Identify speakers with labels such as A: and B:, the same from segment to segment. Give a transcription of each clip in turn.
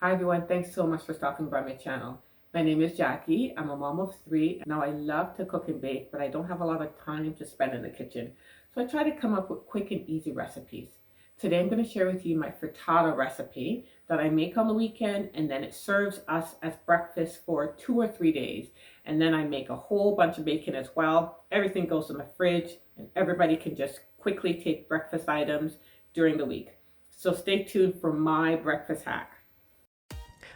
A: Hi everyone, thanks so much for stopping by my channel. My name is Jackie. I'm a mom of three. Now I love to cook and bake, but I don't have a lot of time to spend in the kitchen. So I try to come up with quick and easy recipes. Today I'm going to share with you my frittata recipe that I make on the weekend, and then it serves us as breakfast for 2 or 3 days. And then I make a whole bunch of bacon as well. Everything goes in the fridge and everybody can just quickly take breakfast items during the week. So stay tuned for my breakfast hack.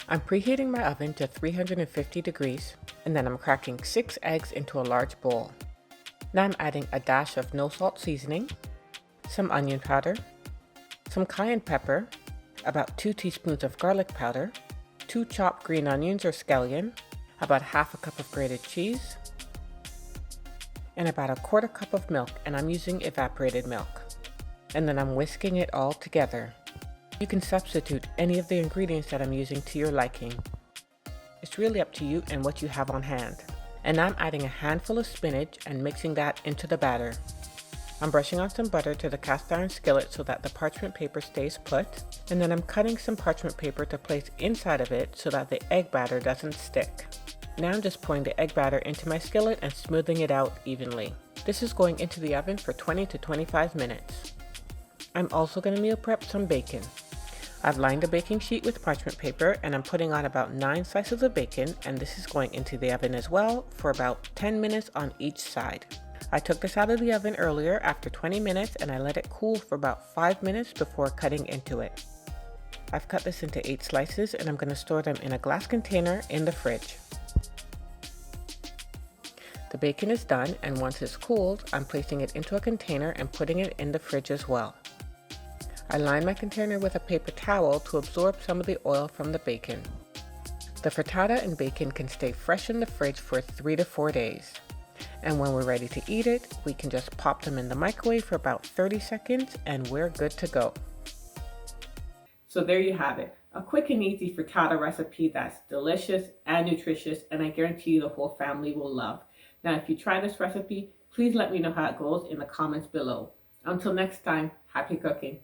A: I'm preheating my oven to 350 degrees, and then I'm cracking 6 eggs into a large bowl. Now I'm adding a dash of no salt seasoning, some onion powder, some cayenne pepper, about 2 teaspoons of garlic powder, 2 chopped green onions or scallion, about half a cup of grated cheese, and about a quarter cup of milk, and I'm using evaporated milk. And then I'm whisking it all together. You can substitute any of the ingredients that I'm using to your liking. It's really up to you and what you have on hand. And I'm adding a handful of spinach and mixing that into the batter. I'm brushing on some butter to the cast iron skillet so that the parchment paper stays put, and then I'm cutting some parchment paper to place inside of it so that the egg batter doesn't stick. Now I'm just pouring the egg batter into my skillet and smoothing it out evenly. This is going into the oven for 20 to 25 minutes. I'm also going to meal prep some bacon. I've lined a baking sheet with parchment paper and I'm putting on about 9 slices of bacon, and this is going into the oven as well for about 10 minutes on each side. I took this out of the oven earlier after 20 minutes and I let it cool for about 5 minutes before cutting into it. I've cut this into 8 slices and I'm going to store them in a glass container in the fridge. The bacon is done, and once it's cooled, I'm placing it into a container and putting it in the fridge as well. I line my container with a paper towel to absorb some of the oil from the bacon. The frittata and bacon can stay fresh in the fridge for 3 to 4 days. And when we're ready to eat it, we can just pop them in the microwave for about 30 seconds and we're good to go. So there you have it. A quick and easy frittata recipe that's delicious and nutritious, and I guarantee you the whole family will love. Now if you try this recipe, please let me know how it goes in the comments below. Until next time, happy cooking.